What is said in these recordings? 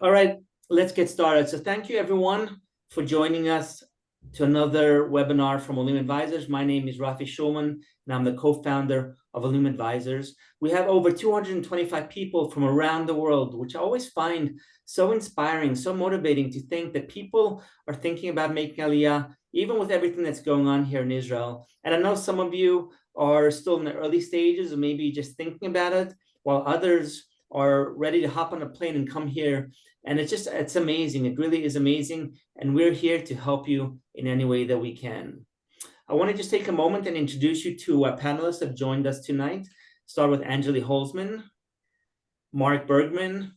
All right, let's get started. So thank you everyone for joining us to another webinar from Olim Advisors. My name is Rafi Shulman, and I'm the co-founder of Olim Advisors. We have over 225 people from around the world, which I always find so inspiring, so motivating to think that people are thinking about making Aliyah, even with everything that's going on here in Israel. And I know some of you are still in the early stages or maybe just thinking about it, while others are ready to hop on a plane and come here. And it's amazing. It really is amazing. And we're here to help you in any way that we can. I want to just take a moment and introduce you to our panelists that have joined us tonight. Start with Angeli Holzman, Mark Bergman,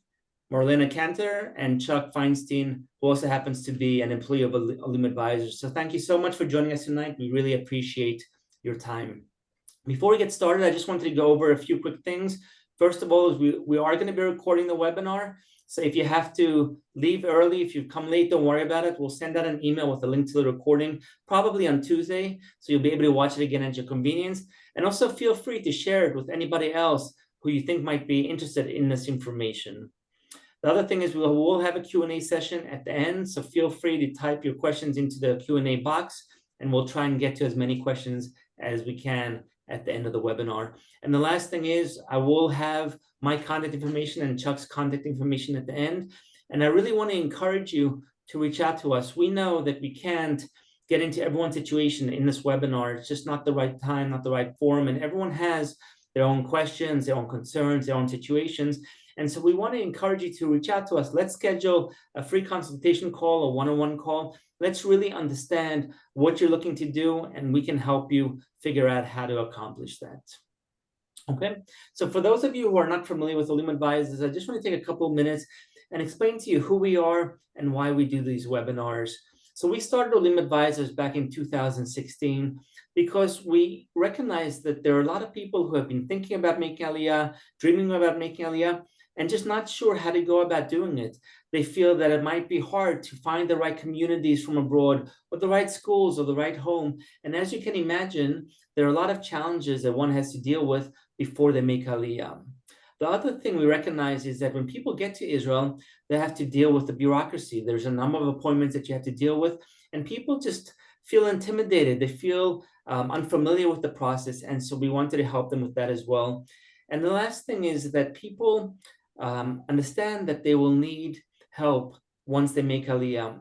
Marlena Cantor, and Chuck Feinstein, who also happens to be an employee of Olim Advisors. So thank you so much for joining us tonight. We really appreciate your time. Before we get started, I just wanted to go over a few quick things. First of all, we are going to be recording the webinar. So if you have to leave early, if you've come late, don't worry about it. We'll send out an email with a link to the recording, probably on Tuesday. So you'll be able to watch it again at your convenience. And also feel free to share it with anybody else who you think might be interested in this information. The other thing is we will have a Q&A session at the end. So feel free to type your questions into the Q&A box, and we'll try and get to as many questions as we can at the end of the webinar. And the last thing is I will have my contact information and Chuck's contact information at the end. And I really want to encourage you to reach out to us. We know that we can't get into everyone's situation in this webinar. It's just not the right time, not the right forum. And everyone has their own questions, their own concerns, their own situations. And so we want to encourage you to reach out to us. Let's schedule a free consultation call, a one-on-one call. Let's really understand what you're looking to do, and we can help you figure out how to accomplish that. Okay, so for those of you who are not familiar with Olim Advisors, I just want to take a couple of minutes and explain to you who we are and why we do these webinars. So we started Olim Advisors back in 2016 because we recognized that there are a lot of people who have been thinking about making Aliyah, dreaming about making Aliyah, and just not sure how to go about doing it. They feel that it might be hard to find the right communities from abroad, or the right schools, or the right home. And as you can imagine, there are a lot of challenges that one has to deal with before they make Aliyah. The other thing we recognize is that when people get to Israel, they have to deal with the bureaucracy. There's a number of appointments that you have to deal with, and people just feel intimidated. They feel unfamiliar with the process, and so we wanted to help them with that as well. And the last thing is that people understand that they will need help once they make Aliyah.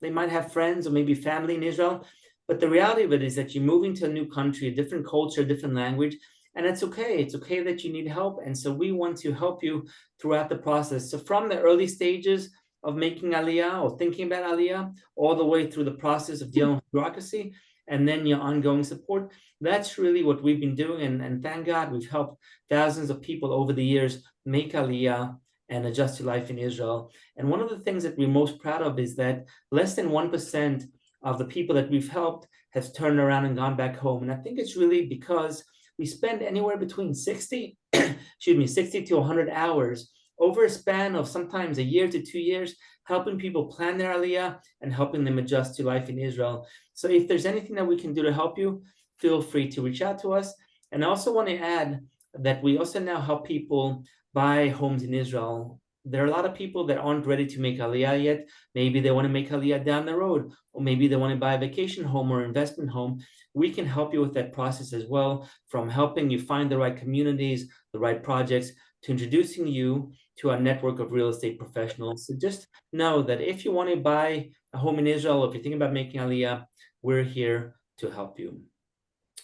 They might have friends or maybe family in Israel, but the reality of it is that you're moving to a new country, a different culture, a different language, and it's okay. It's okay that you need help. And so we want to help you throughout the process. So from the early stages of making Aliyah or thinking about Aliyah, all the way through the process of dealing with bureaucracy, and then your ongoing support, that's really what we've been doing. And thank God we've helped thousands of people over the years make Aliyah and adjust to life in Israel. And one of the things that we're most proud of is that less than 1% of the people that we've helped has turned around and gone back home. And I think it's really because we spend anywhere between 60 to 100 hours over a span of sometimes a year to 2 years, helping people plan their Aliyah and helping them adjust to life in Israel. So if there's anything that we can do to help you, feel free to reach out to us. And I also want to add that we also now help people buy homes in Israel. There are a lot of people that aren't ready to make Aliyah yet. Maybe they want to make Aliyah down the road, or maybe they want to buy a vacation home or investment home. We can help you with that process as well, from helping you find the right communities, the right projects, to introducing you to a network of real estate professionals. So just know that if you want to buy a home in Israel, or if you're thinking about making Aliyah, we're here to help you.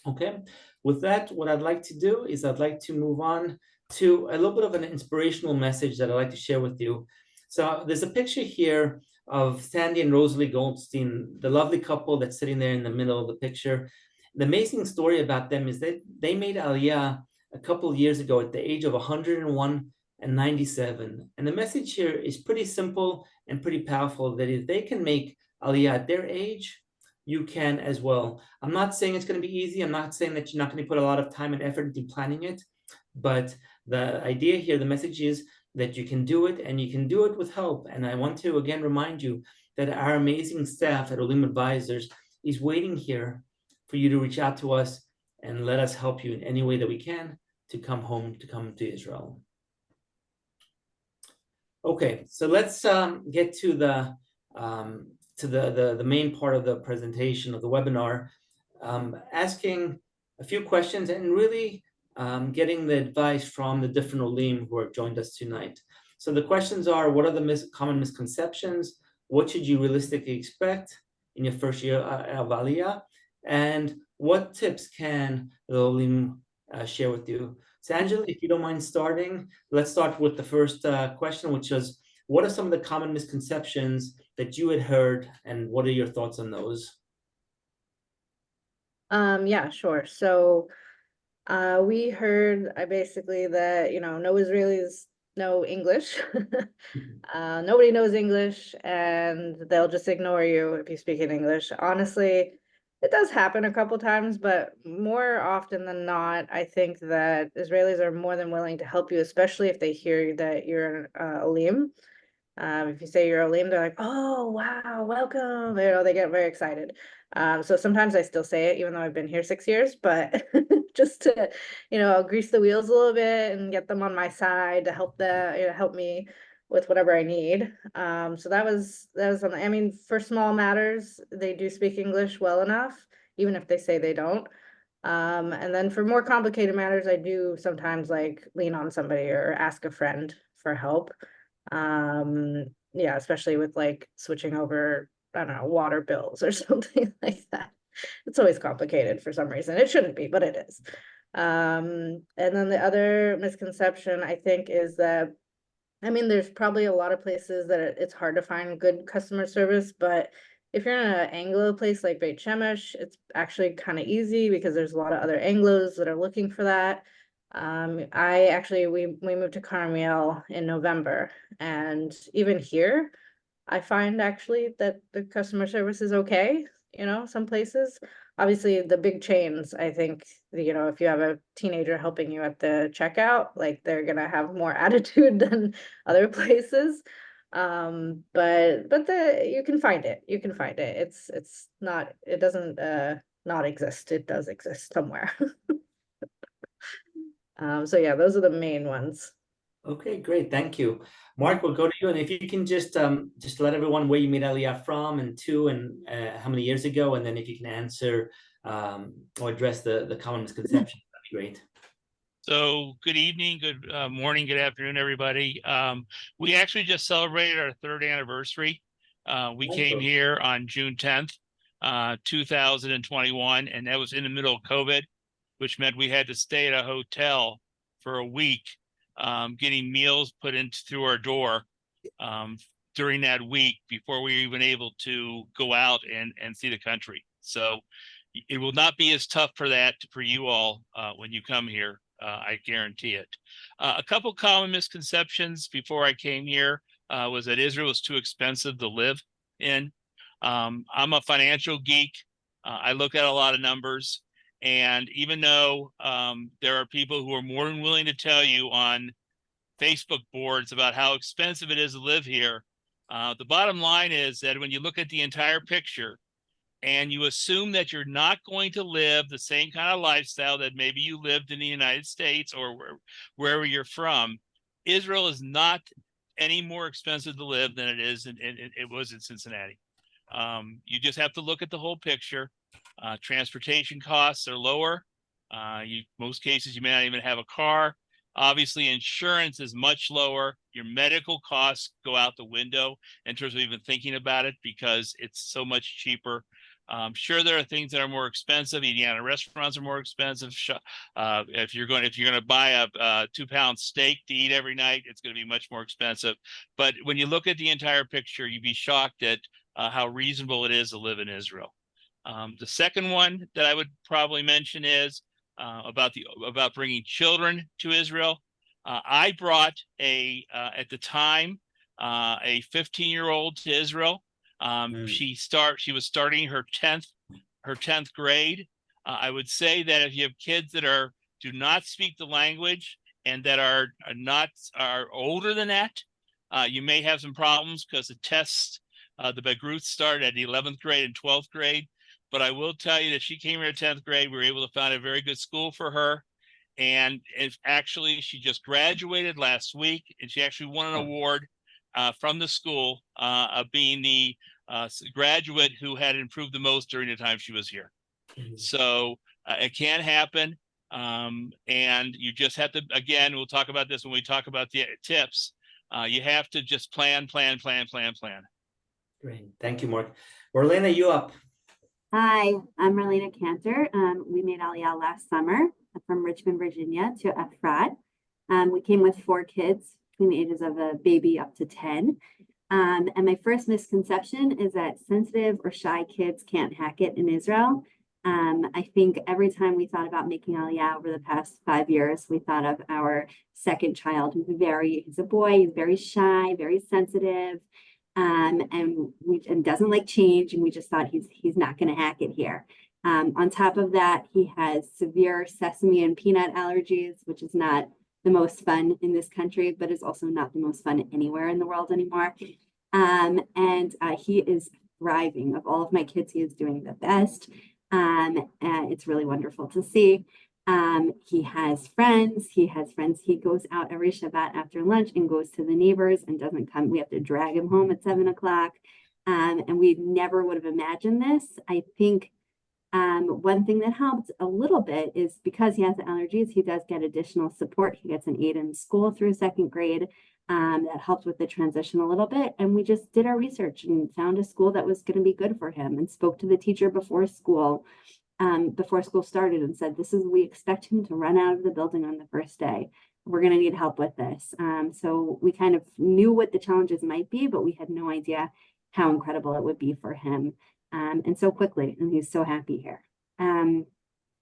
Okay, with that, what I'd like to do is I'd like to move on to a little bit of an inspirational message that I'd like to share with you. So there's a picture here of Sandy and Rosalie Goldstein, the lovely couple that's sitting there in the middle of the picture. The amazing story about them is that they made Aliyah a couple of years ago at the age of 101 and 97. And the message here is pretty simple and pretty powerful, that if they can make Aliyah at their age, you can as well. I'm not saying it's going to be easy. I'm not saying that you're not going to put a lot of time and effort into planning it. But the idea here, the message is that you can do it, and you can do it with help. And I want to again remind you that our amazing staff at Olim Advisors is waiting here for you to reach out to us and let us help you in any way that we can to come home, to come to Israel. Okay, so let's get to the main part of the presentation of the webinar, asking a few questions and really getting the advice from the different Olim who have joined us tonight. So the questions are: what are the common misconceptions? What should you realistically expect in your first year of Aliyah? And what tips can the Olim share with you? So Angela, if you don't mind starting, let's start with the first question, which is, what are some of the common misconceptions that you had heard, and what are your thoughts on those? Yeah, sure. So we heard basically that, no Israelis know English. Nobody knows English, and they'll just ignore you if you speak in English. Honestly, it does happen a couple times, but more often than not, I think that Israelis are more than willing to help you, especially if they hear that you're an Olim. If you say you're Olim, they're like, "Oh, wow, welcome!" They get very excited. So sometimes I still say it, even though I've been here 6 years, but just to, grease the wheels a little bit and get them on my side to help help me with whatever I need. So that was something. I mean, for small matters, they do speak English well enough, even if they say they don't. And then for more complicated matters, I do sometimes like lean on somebody or ask a friend for help. Yeah, especially with like switching over, I don't know, water bills or something like that. It's always complicated for some reason. It shouldn't be, but it is. And then the other misconception I think is that, I mean, there's probably a lot of places that it's hard to find good customer service, but if you're in an Anglo place like Beit Shemesh, it's actually kind of easy because there's a lot of other Anglos that are looking for that. I actually we moved to Carmiel in November, and even here, I find actually that the customer service is okay, some places. Obviously, the big chains, I think, if you have a teenager helping you at the checkout, like they're gonna have more attitude than other places. But the you can find it. You can find it. It's not, it doesn't not exist. It does exist somewhere. So yeah, those are the main ones. Okay, great, thank you. Mark, we'll go to you, and if you can just let everyone where you made Aliyah from and to, and how many years ago, and then if you can answer or address the common misconceptions, that'd be great. So good evening, good morning, good afternoon, everybody. We actually just celebrated our 3rd anniversary. We came here on June 10th, 2021, and that was in the middle of COVID, which meant we had to stay at a hotel for a week, getting meals put in through our door during that week before we were even able to go out and see the country. So it will not be as tough for you all when you come here. I guarantee it. A couple common misconceptions before I came here was that Israel was too expensive to live in. I'm a financial geek. I look at a lot of numbers, and even though there are people who are more than willing to tell you on Facebook boards about how expensive it is to live here, the bottom line is that when you look at the entire picture, and you assume that you're not going to live the same kind of lifestyle that maybe you lived in the United States or wherever you're from, Israel is not any more expensive to live than it was in Cincinnati. You just have to look at the whole picture. Transportation costs are lower. Most cases, you may not even have a car. Obviously, insurance is much lower. Your medical costs go out the window in terms of even thinking about it because it's so much cheaper. Sure, there are things that are more expensive. Eating out of restaurants are more expensive. If you're going to buy a 2-pound steak to eat every night, it's going to be much more expensive. But when you look at the entire picture, you'd be shocked at how reasonable it is to live in Israel. The second one that I would probably mention is about bringing children to Israel. I brought at the time a 15-year-old to Israel. She was starting her 10th grade. I would say that if you have kids that do not speak the language and that are older than that, you may have some problems because the tests, the Bagrut start at 11th grade and 12th grade. But I will tell you that she came here 10th grade. We were able to find a very good school for her. And actually, she just graduated last week, and she actually won an award from the school of being the graduate who had improved the most during the time she was here. So it can happen. And you just have to, again, we'll talk about this when we talk about the tips. You have to just plan. Great. Thank you, Mark. Orlena, you up? Hi, I'm Marlena Cantor. We made Aliyah last summer from Richmond, Virginia to Efrat. We came with 4 kids between the ages of a baby up to 10. And my first misconception is that sensitive or shy kids can't hack it in Israel. I think every time we thought about making Aliyah over the past 5 years, we thought of our second child, he's a boy, he's very shy, very sensitive, and doesn't like change. And we just thought he's not going to hack it here. On top of that, he has severe sesame and peanut allergies, which is not the most fun in this country, but is also not the most fun anywhere in the world anymore. And he is thriving. Of all of my kids, he is doing the best. It's really wonderful to see. He has friends. He goes out every Shabbat after lunch and goes to the neighbors and doesn't come. We have to drag him home at 7 o'clock. And we never would have imagined this. I think one thing that helped a little bit is because he has the allergies, he does get additional support. He gets an aide in school through 2nd grade. That helped with the transition a little bit. And we just did our research and found a school that was going to be good for him, and spoke to the teacher before school started, and said, we expect him to run out of the building on the first day. We're going to need help with this. So we kind of knew what the challenges might be, but we had no idea how incredible it would be for him. And so quickly, and he's so happy here.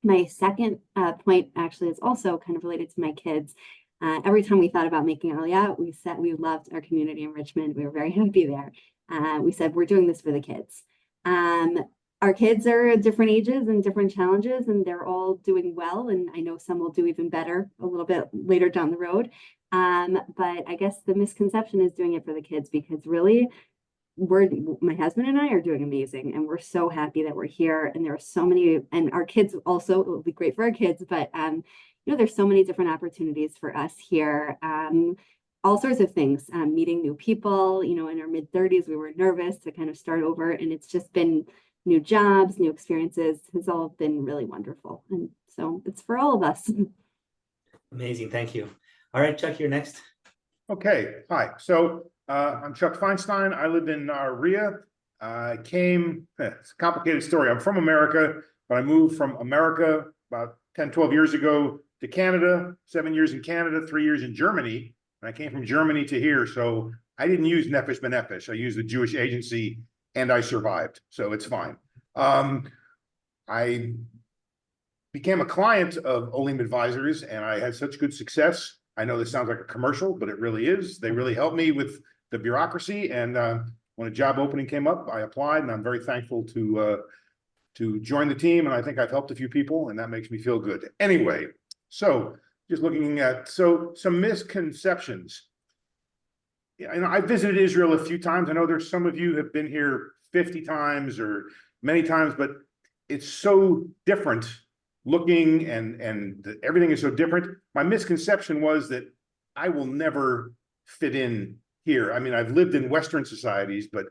My second point actually is also kind of related to my kids. Every time we thought about making Aliyah, we loved our community in Richmond. We were very happy there. We said, we're doing this for the kids. Our kids are at different ages and different challenges, and they're all doing well. And I know some will do even better a little bit later down the road. But I guess the misconception is doing it for the kids, because really, my husband and I are doing amazing, and we're so happy that we're here. And there are so many, and our kids also, it will be great for our kids, but there's so many different opportunities for us here. All sorts of things, meeting new people. In our mid-30s, we were nervous to kind of start over, and it's just been new jobs, new experiences. It's all been really wonderful. And so it's for all of us. Amazing. Thank you. All right, Chuck, you're next. Okay. Hi. So I'm Chuck Feinstein. I live in Riyadh. It's a complicated story. I'm from America, but I moved from America about 10, 12 years ago to Canada, 7 years in Canada, 3 years in Germany. And I came from Germany to here. So I didn't use Nefesh B'Nefesh. I used the Jewish agency, and I survived. So it's fine. I became a client of Olim Advisors, and I had such good success. I know this sounds like a commercial, but it really is. They really helped me with the bureaucracy. And when a job opening came up, I applied, and I'm very thankful to join the team. And I think I've helped a few people, and that makes me feel good. Anyway, so just looking at some misconceptions. I visited Israel a few times. I know there's some of you have been here 50 times or many times, but it's so different looking, and everything is so different. My misconception was that I will never fit in here. I mean, I've lived in Western societies, but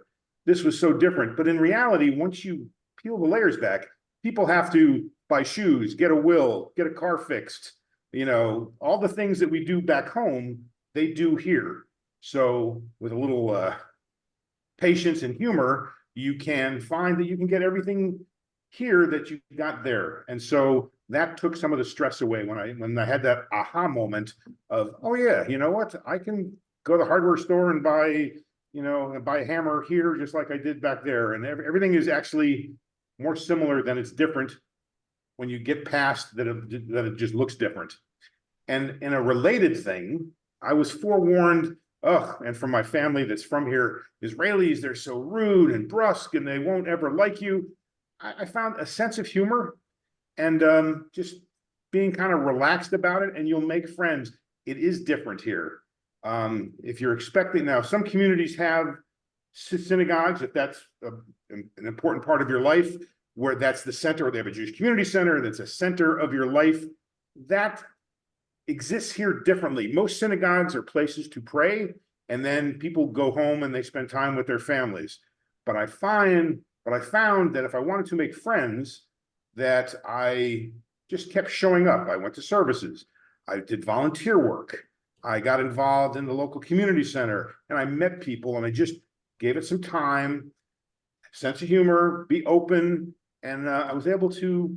this was so different. But in reality, once you peel the layers back, people have to buy shoes, get a will, get a car fixed. All the things that we do back home, they do here. So with a little patience and humor, you can find that you can get everything here that you got there. And so that took some of the stress away when I had that aha moment of, oh yeah, you know what? I can go to the hardware store and buy a hammer here, just like I did back there. And everything is actually more similar than it's different when you get past that it just looks different. And in a related thing, I was forewarned, and from my family that's from here, Israelis, they're so rude and brusque, and they won't ever like you. I found a sense of humor and just being kind of relaxed about it, and you'll make friends. It is different here. If you're expecting, now some communities have synagogues, if that's an important part of your life, where that's the center, or they have a Jewish community center that's a center of your life. That exists here differently. Most synagogues are places to pray, and then people go home and they spend time with their families. But I found that if I wanted to make friends, that I just kept showing up. I went to services. I did volunteer work. I got involved in the local community center, and I met people, and I just gave it some time, sense of humor, be open, and I was able to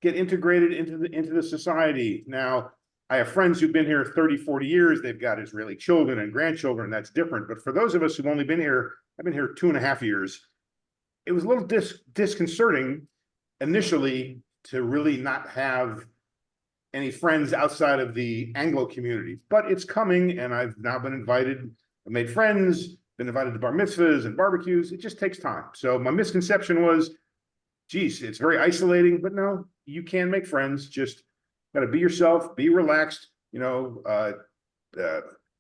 get integrated into the society. Now, I have friends who've been here 30, 40 years. They've got Israeli children and grandchildren. That's different. But for those of us who've only been here, I've been here 2.5 years. It was a little disconcerting initially to really not have any friends outside of the Anglo community, but it's coming, and I've now been invited. I made friends, been invited to bar mitzvahs and barbecues. It just takes time. So my misconception was, geez, it's very isolating, but no, you can make friends. Just got to be yourself, be relaxed.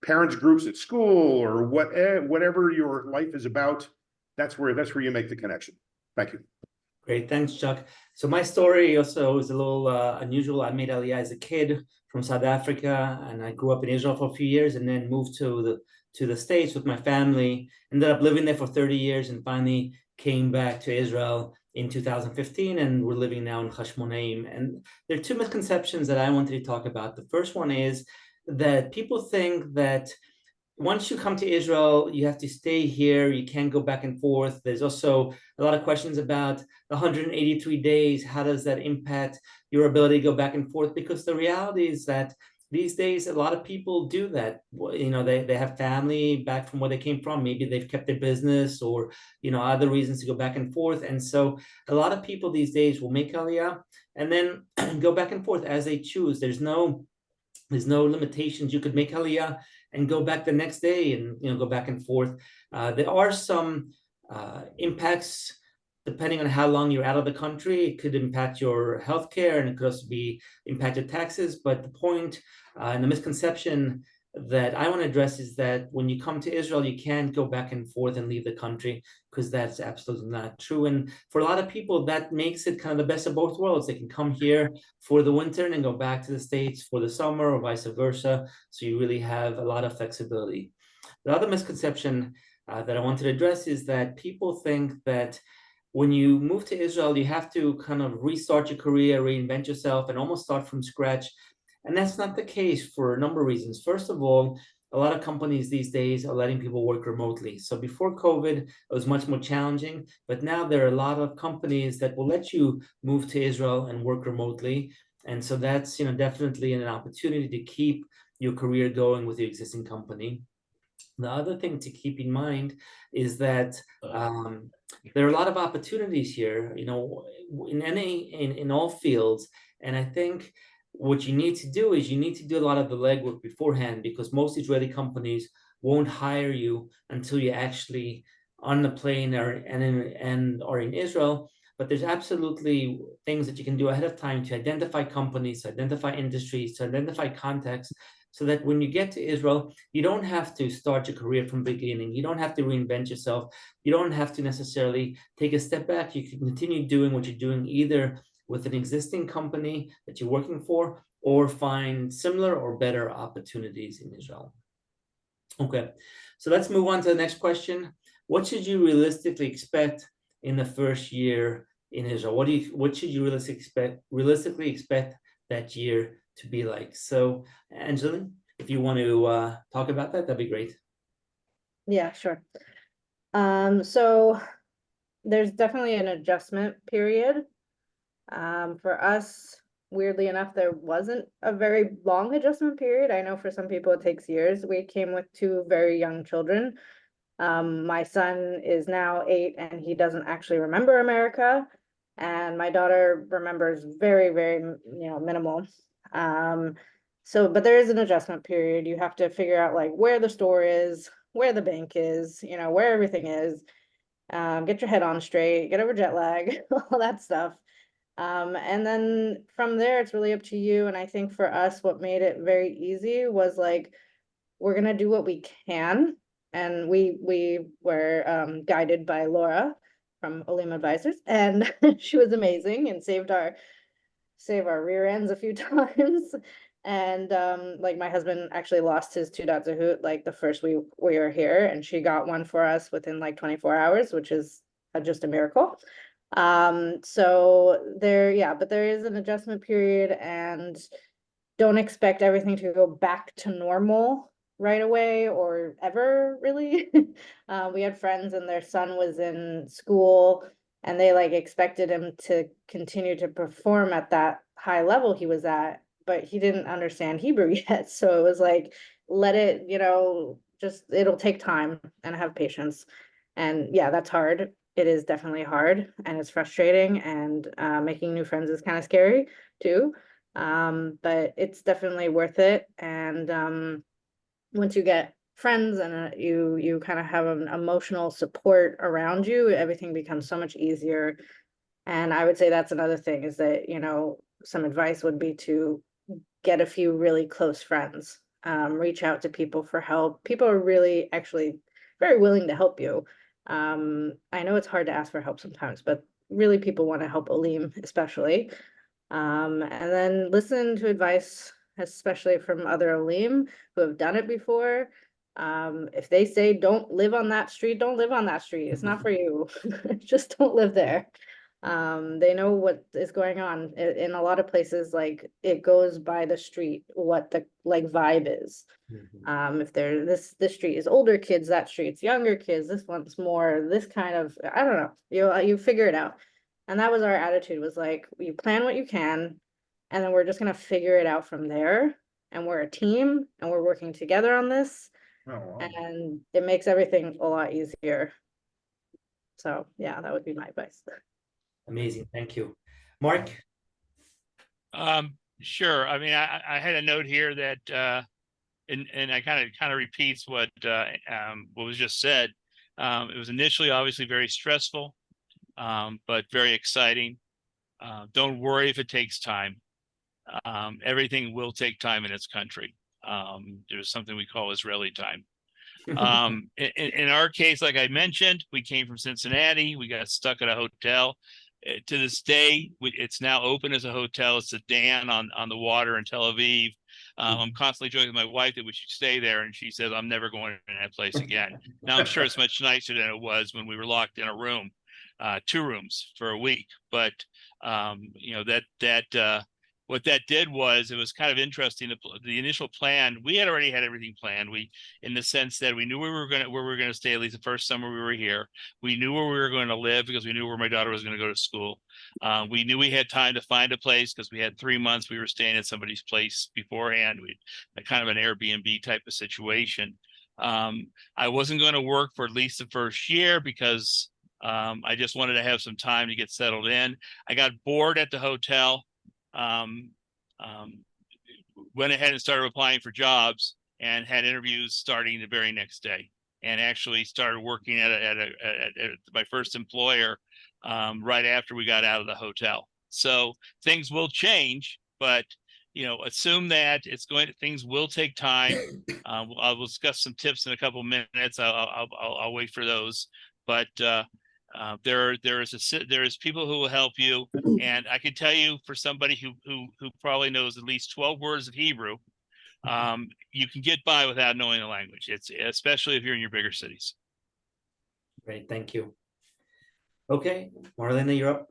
Parents groups at school or whatever your life is about. That's where you make the connection. Thank you. Great, thanks, Chuck. So my story also is a little unusual. I made Aliyah as a kid from South Africa, and I grew up in Israel for a few years, and then moved to the States with my family. Ended up living there for 30 years, and finally came back to Israel in 2015, and we're living now in Hashmonaim. And there are two misconceptions that I wanted to talk about. The first one is that people think that once you come to Israel, you have to stay here. You can't go back and forth. There's also a lot of questions about the 183 days. How does that impact your ability to go back and forth? Because the reality is that these days, a lot of people do that. They have family back from where they came from. Maybe they've kept their business or, other reasons to go back and forth. And so a lot of people these days will make Aliyah and then go back and forth as they choose. There's no limitations. You could make Aliyah and go back the next day and go back and forth. There are some impacts depending on how long you're out of the country. It could impact your healthcare, and it could also be impacted taxes. But the point and the misconception that I want to address is that when you come to Israel, you can't go back and forth and leave the country, because that's absolutely not true. And for a lot of people, that makes it kind of the best of both worlds. They can come here for the winter and then go back to the States for the summer, or vice versa. So you really have a lot of flexibility. The other misconception that I wanted to address is that people think that when you move to Israel, you have to kind of restart your career, reinvent yourself, and almost start from scratch. And that's not the case for a number of reasons. First of all, a lot of companies these days are letting people work remotely. So before COVID, it was much more challenging, but now there are a lot of companies that will let you move to Israel and work remotely. And so that's definitely an opportunity to keep your career going with your existing company. The other thing to keep in mind is that there are a lot of opportunities here, in all fields. And I think what you need to do is you need to do a lot of the legwork beforehand, because most Israeli companies won't hire you until you're actually on the plane or in Israel. But there's absolutely things that you can do ahead of time to identify companies, to identify industries, to identify contacts, so that when you get to Israel, you don't have to start your career from the beginning. You don't have to reinvent yourself. You don't have to necessarily take a step back. You can continue doing what you're doing, either with an existing company that you're working for, or find similar or better opportunities in Israel. Okay, so let's move on to the next question. What should you realistically expect in the first year in Israel? What should you realistically expect that year to be like? So, Angeline, if you want to talk about that, that'd be great. Yeah, sure. So there's definitely an adjustment period. For us, weirdly enough, there wasn't a very long adjustment period. I know for some people it takes years. We came with 2 very young children. My son is now 8 and he doesn't actually remember America. And my daughter remembers very, very, minimal. But there is an adjustment period. You have to figure out like where the store is, where the bank is, where everything is. Get your head on straight, get over jet lag, all that stuff. And then from there, it's really up to you. And I think for us, what made it very easy was like, we're going to do what we can. And we were guided by Laura from Olim Advisors, and she was amazing and save our rear ends a few times. And like my husband actually lost his 2 dots of hoot like the first week we were here, and she got one for us within like 24 hours, which is just a miracle. So there, yeah, but there is an adjustment period, and don't expect everything to go back to normal right away or ever, really. We had friends and their son was in school, and they like expected him to continue to perform at that high level he was at, but he didn't understand Hebrew yet. So it was like, let it, just it'll take time, and have patience. And yeah, that's hard. It is definitely hard, and it's frustrating, and making new friends is kind of scary too. But it's definitely worth it. And once you get friends and you kind of have an emotional support around you, everything becomes so much easier. And I would say that's another thing, is that, some advice would be to get a few really close friends, reach out to people for help. People are really actually very willing to help you. I know it's hard to ask for help sometimes, but really people want to help Olim, especially. And then listen to advice, especially from other Olim who have done it before. If they say don't live on that street, don't live on that street. It's not for you. Just don't live there. They know what is going on in a lot of places. Like, it goes by the street what the like vibe is. If there this street is older kids, that street's younger kids, this one's more this kind of, I don't know, you figure it out. And that was our attitude, was like, you plan what you can, and then we're just gonna figure it out from there. And we're a team, and we're working together on this, Oh, wow. and it makes everything a lot easier. So yeah, that would be my advice. Amazing, thank you. Mark? Sure. I mean, I had a note here that and I kind of repeats what was just said. It was initially obviously very stressful, but very exciting. Don't worry if it takes time. Everything will take time in its country. There's something we call Israeli time. In our case, like I mentioned, we came from Cincinnati. We got stuck at a hotel. To this day, it's now open as a hotel. It's a Dan on the water in Tel Aviv. I'm constantly joking with my wife that we should stay there, and she says I'm never going to that place again. Now I'm sure it's much nicer than it was when we were locked in a room, 2 rooms for a week. But what that did was, it was kind of interesting. The initial plan, we had already had everything planned. In the sense that we knew where we were going to stay at least the first summer we were here. We knew where we were going to live because we knew where my daughter was going to go to school. We knew we had time to find a place because we had 3 months we were staying at somebody's place beforehand. We had kind of an Airbnb type of situation. I wasn't going to work for at least the first year because I just wanted to have some time to get settled in. I got bored at the hotel. Went ahead and started applying for jobs, and had interviews starting the very next day, and actually started working at my first employer right after we got out of the hotel. So things will change, but assume that things will take time. I'll discuss some tips in a couple minutes. I'll wait for those, but there is people who will help you. And I can tell you, for somebody who probably knows at least 12 words of Hebrew, you can get by without knowing the language. It's especially if you're in your bigger cities. Great, thank you. Okay, Marlena, you're up.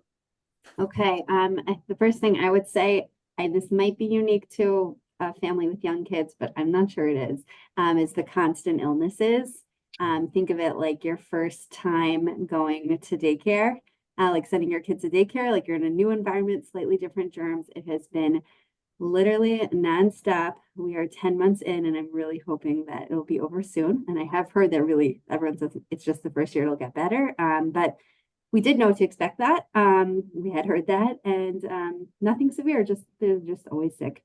Okay, the first thing I would say, this might be unique to a family with young kids, but I'm not sure it is the constant illnesses. Think of it like your first time going to daycare, like sending your kids to daycare, like you're in a new environment, slightly different germs. It has been literally nonstop. We are 10 months in, and I'm really hoping that it'll be over soon. And I have heard that really everyone says it's just the first year, it'll get better. But we did know to expect that. We had heard that, and nothing severe, they're just always sick.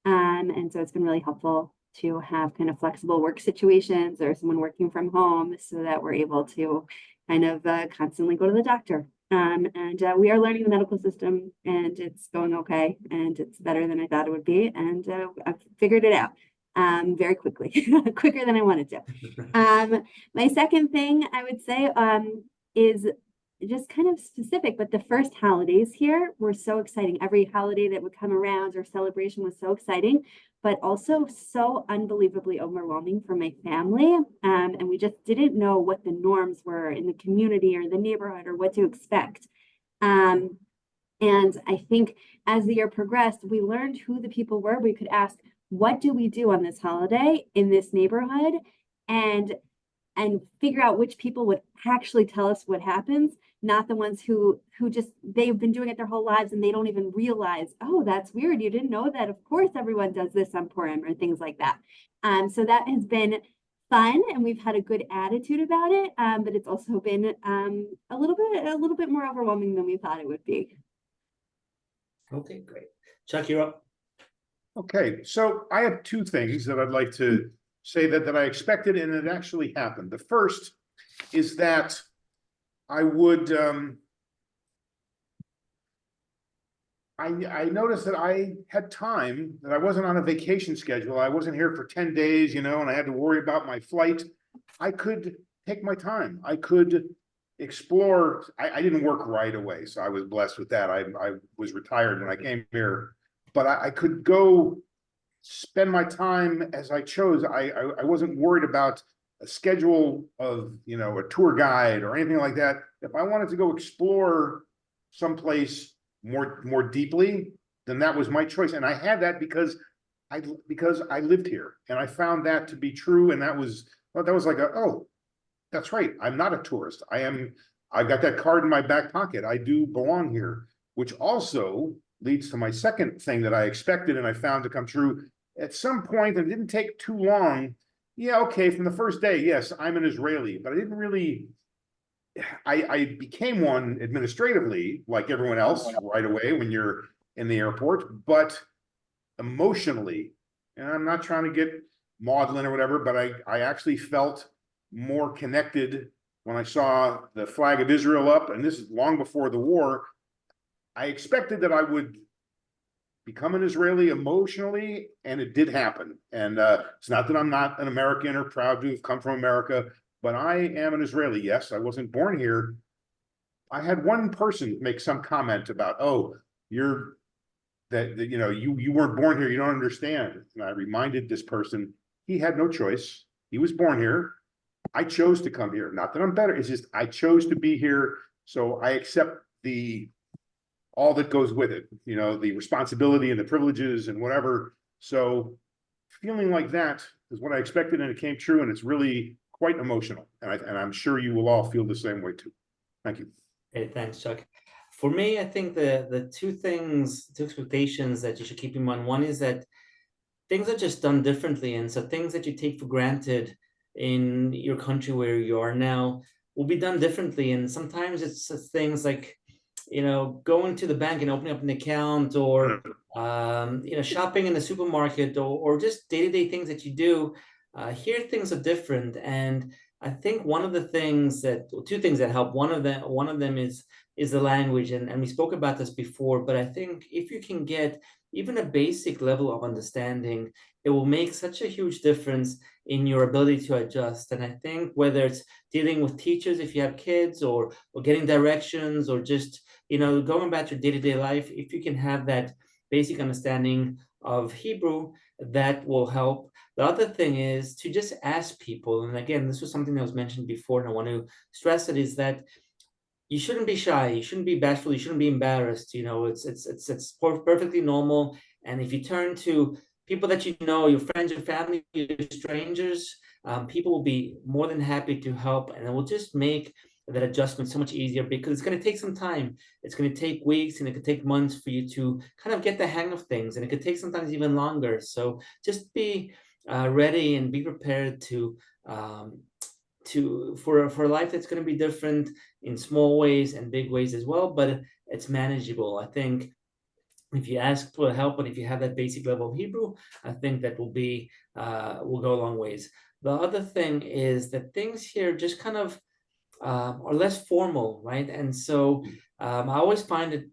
And so it's been really helpful to have kind of flexible work situations or someone working from home, so that we're able to kind of constantly go to the doctor. And we are learning the medical system, and it's going okay, and it's better than I thought it would be. And I've figured it out very quickly, quicker than I wanted to. My second thing I would say is just kind of specific, but the first holidays here were so exciting. Every holiday that would come around or celebration was so exciting, but also so unbelievably overwhelming for my family. And we just didn't know what the norms were in the community or the neighborhood or what to expect. And I think as the year progressed, we learned who the people were. We could ask, what do we do on this holiday in this neighborhood? And figure out which people would actually tell us what happens, not the ones who just, they've been doing it their whole lives and they don't even realize, oh, that's weird. You didn't know that. Of course, everyone does this on Purim or things like that. So that has been fun and we've had a good attitude about it. But it's also been a little bit more overwhelming than we thought it would be. Okay, great. Chuck, you're up. Okay, so I have two things that I'd like to say that I expected and it actually happened. The first is that I would I noticed that I had time, that I wasn't on a vacation schedule. I wasn't here for 10 days, and I had to worry about my flight. I could take my time. I could explore. I didn't work right away, so I was blessed with that. I was retired when I came here, but I could go spend my time as I chose. I wasn't worried about a schedule of, a tour guide or anything like that. If I wanted to go explore someplace more deeply, then that was my choice. And I had that because I lived here and I found that to be true. And that was like oh, that's right. I'm not a tourist. I've got that card in my back pocket. I do belong here, which also leads to my second thing that I expected and I found to come true. At some point, and it didn't take too long. Yeah, okay, from the first day, yes, I'm an Israeli, but I didn't really, I became one administratively, like everyone else, right away when you're in the airport, but emotionally, and I'm not trying to get maudlin or whatever, but I actually felt more connected when I saw the flag of Israel up, and this is long before the war. I expected that I would become an Israeli emotionally, and it did happen. And it's not that I'm not an American or proud to have come from America, but I am an Israeli. Yes, I wasn't born here. I had one person make some comment about, oh, you weren't born here, you don't understand. And I reminded this person, he had no choice. He was born here. I chose to come here. Not that I'm better, it's just I chose to be here. So I accept all that goes with it, the responsibility and the privileges and whatever. So feeling like that is what I expected, and it came true, and it's really quite emotional. And I'm sure you will all feel the same way too. Thank you. Hey, thanks, Chuck. For me, I think the two expectations that you should keep in mind. One is that things are just done differently, and so things that you take for granted in your country where you are now will be done differently. And sometimes it's things like, going to the bank and opening up an account, or shopping in the supermarket, or just day-to-day things that you do. Here things are different, and I think two things that help. One of them is the language, and we spoke about this before. But I think if you can get even a basic level of understanding, it will make such a huge difference in your ability to adjust. And I think whether it's dealing with teachers if you have kids, or getting directions, or just going about your day-to-day life, if you can have that basic understanding of Hebrew, that will help. The other thing is to just ask people. And again, this was something that was mentioned before, and I want to stress it, is that you shouldn't be shy, you shouldn't be bashful, you shouldn't be embarrassed. It's perfectly normal. And if you turn to people that your friends, your family, your strangers, people will be more than happy to help, and it will just make that adjustment so much easier, because it's going to take some time. It's going to take weeks, and it could take months for you to kind of get the hang of things, and it could take sometimes even longer. So just be ready and be prepared for a life that's going to be different in small ways and big ways as well, but it's manageable. I think if you ask for help, and if you have that basic level of Hebrew, I think that will go a long ways. The other thing is that things here just kind of are less formal, right? And so I always find it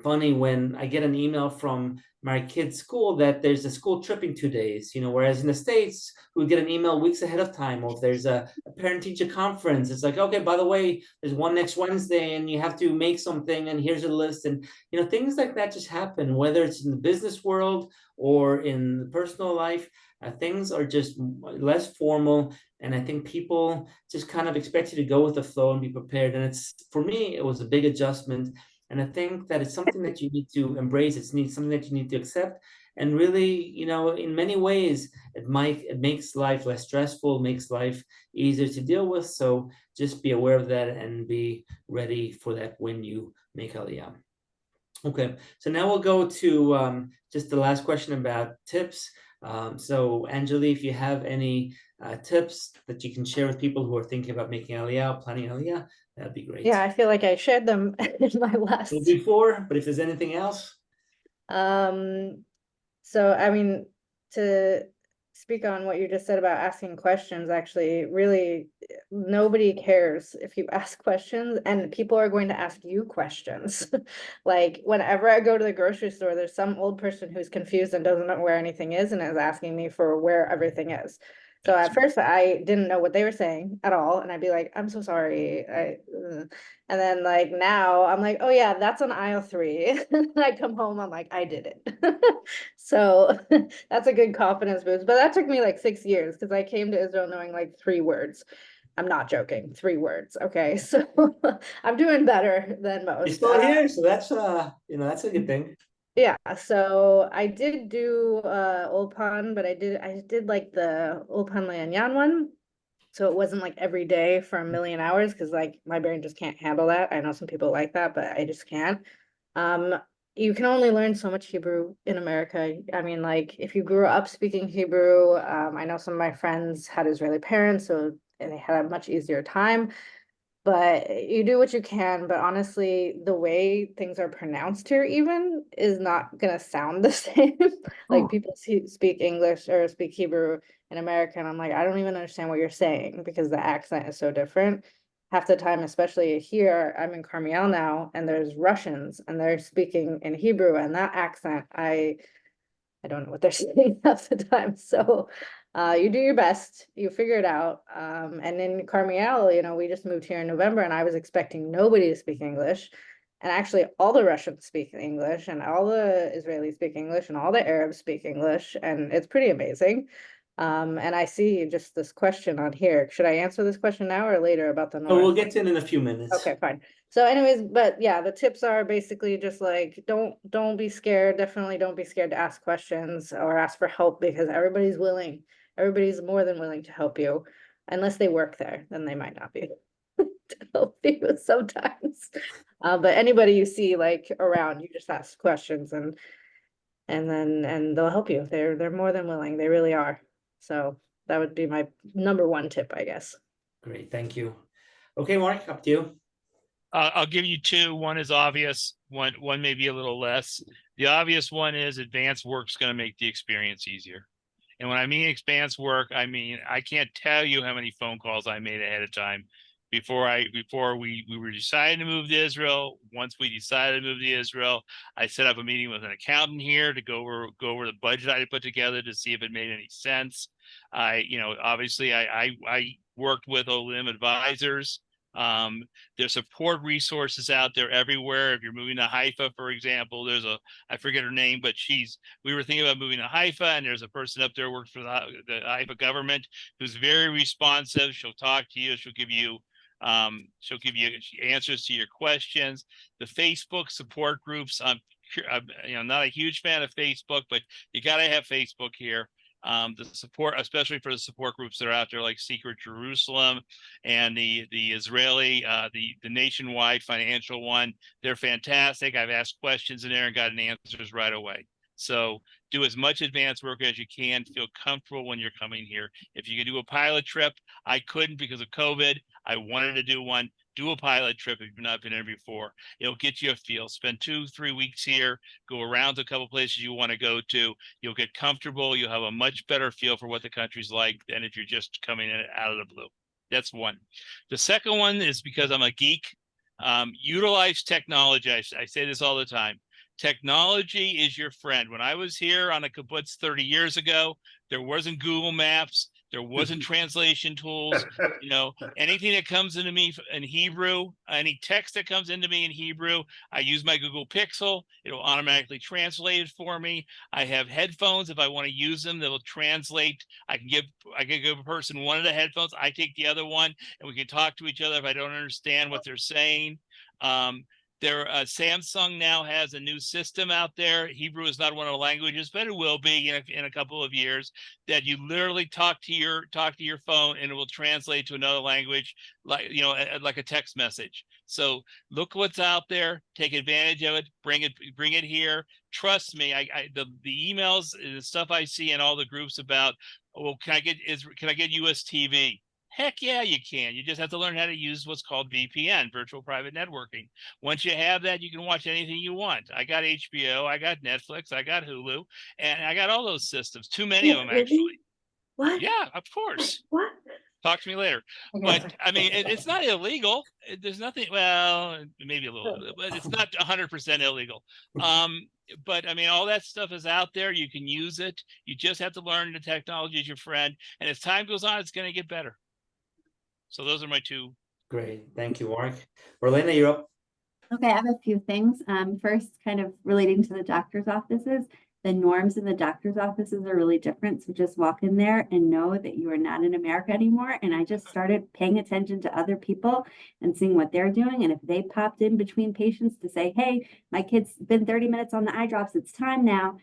funny when I get an email from my kids' school that there's a school trip in 2 days, whereas in the States, we get an email weeks ahead of time, or if there's a parent-teacher conference, it's like, okay, by the way, there's one next Wednesday and you have to make something and here's a list. And, things like that just happen, whether it's in the business world or in the personal life. Things are just less formal, and I think people just kind of expect you to go with the flow and be prepared. And for me, it was a big adjustment. And I think that it's something that you need to embrace. It's something that you need to accept. And really, in many ways, it makes life less stressful, makes life easier to deal with. So just be aware of that and be ready for that when you make Aliyah. Okay, so now we'll go to just the last question about tips. So Anjali, if you have any tips that you can share with people who are thinking about making Aliyah, planning Aliyah, that'd be great. Yeah, I feel like I shared them in my last. Before, but if there's anything else. So I mean, to speak on what you just said about asking questions, actually, really, nobody cares if you ask questions, and people are going to ask you questions. Like whenever I go to the grocery store, there's some old person who's confused and doesn't know where anything is and is asking me for where everything is. So at first I didn't know what they were saying at all, and I'd be like, I'm so sorry. And then like now I'm like, oh yeah, that's on aisle 3. I come home, I'm like, I did it. So that's a good confidence boost. But that took me like 6 years because I came to Israel knowing like 3 words. I'm not joking, 3 words. Okay, so I'm doing better than most. You're still here, so that's that's a good thing. Yeah, so I did do Ulpan, but I did like the Ulpan Leonyan one. So it wasn't like every day for a million hours because like my brain just can't handle that. I know some people like that, but I just can't. You can only learn so much Hebrew in America. I mean, like if you grew up speaking Hebrew, I know some of my friends had Israeli parents, so they had a much easier time. But you do what you can. But honestly, the way things are pronounced here even is not gonna sound the same. Like people speak English or speak Hebrew in America, and I'm like, I don't even understand what you're saying because the accent is so different. Half the time, especially here, I'm in Carmiel now, and there's Russians, and they're speaking in Hebrew, and that accent, I don't know what they're saying half the time. So you do your best, you figure it out. And in Carmiel, we just moved here in November, and I was expecting nobody to speak English. And actually all the Russians speak English, and all the Israelis speak English, and all the Arabs speak English, and it's pretty amazing. And I see just this question on here. Should I answer this question now or later about the So North? we'll get to it in a few minutes. Okay, fine. So anyways, but yeah, the tips are basically just like, don't be scared. Definitely don't be scared to ask questions or ask for help because everybody's willing. Everybody's more than willing to help you. Unless they work there, then they might not be to help you sometimes. But anybody you see like around, you just ask questions and they'll help you. They're more than willing. They really are. So that would be my number 1 tip, I guess. Great, thank you. Okay, Mark, up to you. I'll give you 2. One is obvious. One may be a little less. The obvious one is advanced work's going to make the experience easier. And when I mean advanced work, I mean I can't tell you how many phone calls I made ahead of time before we were deciding to move to Israel. Once we decided to move to Israel, I set up a meeting with an accountant here to go over the budget I put together to see if it made any sense. Obviously I worked with Olim Advisors. There's support resources out there everywhere. If you're moving to Haifa, for example, I forget her name, but we were thinking about moving to Haifa, and there's a person up there who works for the Haifa government who's very responsive. She'll talk to you. She'll give you answers to your questions. The Facebook support groups, I'm not a huge fan of Facebook, but you got to have Facebook here. The support, especially for the support groups that are out there like Secret Jerusalem and the Israeli, the nationwide financial one, they're fantastic. I've asked questions in there and gotten answers right away. So do as much advanced work as you can. Feel comfortable when you're coming here. If you can do a pilot trip, I couldn't because of COVID. I wanted to do one. Do a pilot trip if you've not been there before. It'll get you a feel. Spend 2-3 weeks here. Go around to a couple places you want to go to. You'll get comfortable. You'll have a much better feel for what the country's like than if you're just coming in out of the blue. That's one. The second one is because I'm a geek. Utilize technology. I say this all the time. Technology is your friend. When I was here on a kibbutz 30 years ago, there wasn't Google Maps, there wasn't translation tools. You know, anything that comes into me in Hebrew, any text that comes into me in Hebrew, I use my Google Pixel. It'll automatically translate it for me. I have headphones. If I want to use them, they will translate. I can give a person one of the headphones. I take the other one, and we can talk to each other if I don't understand what they're saying. Samsung now has a new system out there. Hebrew is not one of the languages, but it will be in a couple of years, that you literally talk to your phone and it will translate to another language, like, you know, like a text message. So look what's out there, take advantage of it, bring it here. Trust me, the emails, the stuff I see in all the groups about, well, can I get US TV? Heck yeah, you can. You just have to learn how to use what's called VPN, virtual private networking. Once you have that, you can watch anything you want. I got HBO, I got Netflix, I got Hulu, and I got all those systems. Too many of them, actually. What? Yeah, of course. What? Talk to me later. But I mean, it's not illegal. There's nothing, well, maybe a little bit, but it's not 100% illegal. But I mean, all that stuff is out there. You can use it. You just have to learn the technology is your friend. And as time goes on, it's going to get better. So those are my two. Great. Thank you, Mark. Orlena, you're up. Okay, I have a few things. First, kind of relating to the doctor's offices, the norms in the doctor's offices are really different. So just walk in there and know that you are not in America anymore. And I just started paying attention to other people and seeing what they're doing. And if they popped in between patients to say, hey, my kid's been 30 minutes on the eye drops, it's time now.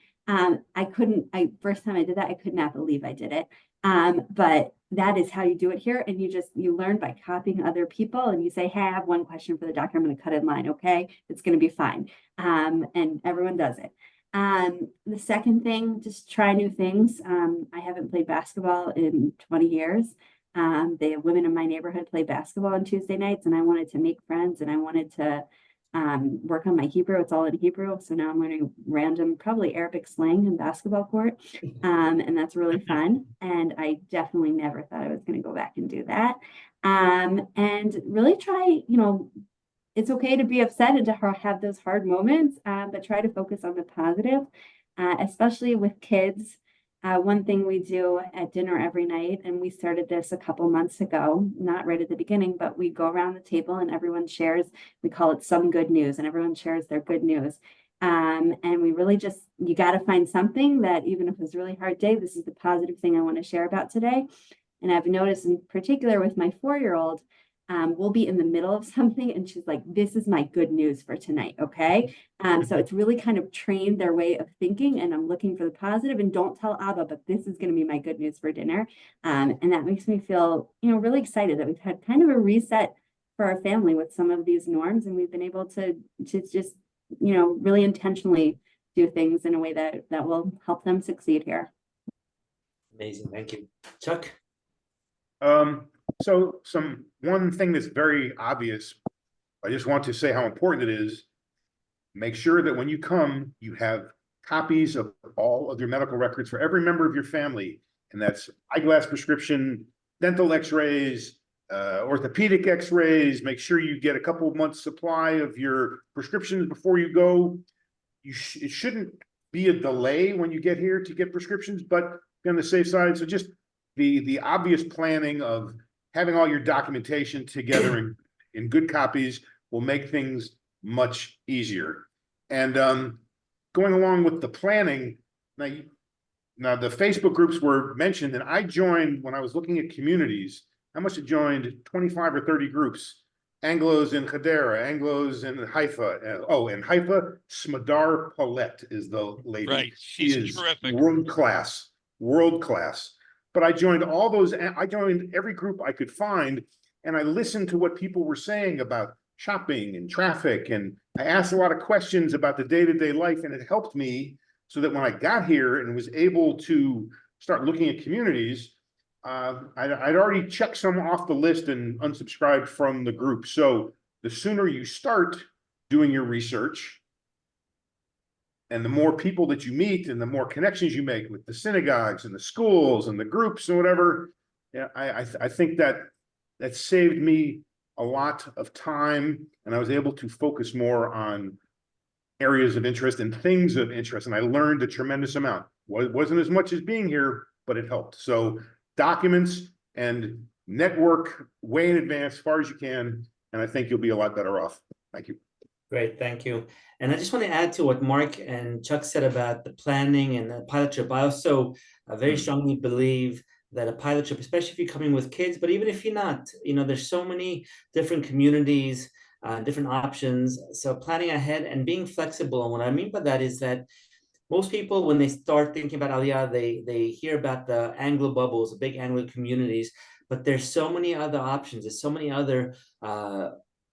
First time I did that, I could not believe I did it. But that is how you do it here. And you learn by copying other people, and you say, hey, I have one question for the doctor. I'm going to cut in line. Okay. It's going to be fine. And everyone does it. The second thing, just try new things. I haven't played basketball in 20 years. The women in my neighborhood play basketball on Tuesday nights, and I wanted to make friends, and I wanted to work on my Hebrew. It's all in Hebrew. So now I'm learning random, probably Arabic slang in basketball court. And that's really fun. And I definitely never thought I was going to go back and do that. And really try, it's okay to be upset and to have those hard moments, but try to focus on the positive, especially with kids. One thing we do at dinner every night, and we started this a couple months ago, not right at the beginning, but we go around the table and everyone shares, we call it some good news, and everyone shares their good news. And we really you got to find something that, even if it's a really hard day, this is the positive thing I want to share about today. And I've noticed in particular with my 4-year-old, we'll be in the middle of something and she's like, this is my good news for tonight. Okay. So it's really kind of trained their way of thinking, and I'm looking for the positive, and don't tell Abba, but this is going to be my good news for dinner. And that makes me feel, really excited that we've had kind of a reset for our family with some of these norms. And we've been able to just, really intentionally do things in a way that will help them succeed here. Amazing. Thank you. Chuck? So one thing that's very obvious, I just want to say how important it is. Make sure that when you come, you have copies of all of your medical records for every member of your family. And that's eyeglass prescription, dental x-rays, orthopedic x-rays. Make sure you get a couple of months supply of your prescriptions before you go. It shouldn't be a delay when you get here to get prescriptions, but be on the safe side. So just the obvious planning of having all your documentation together in good copies will make things much easier. And going along with the planning, now the Facebook groups were mentioned, and I joined when I was looking at communities. I must have joined 25 or 30 groups. Anglos in Hadera, Anglos in Haifa. In Haifa, Smadar Paulette is the lady. Right, She is terrific. World class. But I joined all those. I joined every group I could find, and I listened to what people were saying about shopping and traffic. And I asked a lot of questions about the day-to-day life, and it helped me so that when I got here and was able to start looking at communities, I'd already checked some off the list and unsubscribed from the group. So the sooner you start doing your research, and the more people that you meet and the more connections you make with the synagogues and the schools and the groups and whatever, I think that saved me a lot of time, and I was able to focus more on areas of interest and things of interest. And I learned a tremendous amount. Wasn't as much as being here, but it helped. So documents and network way in advance as far as you can. And I think you'll be a lot better off. Thank you. Great, thank you. And I just want to add to what Mark and Chuck said about the planning and the pilot trip. I also very strongly believe that a pilot trip, especially if you're coming with kids, but even if you're not, there's so many different communities, different options. So planning ahead and being flexible. And what I mean by that is that most people, when they start thinking about Aliyah, they hear about the Anglo bubbles, the big Anglo communities, but there's so many other options. There's so many other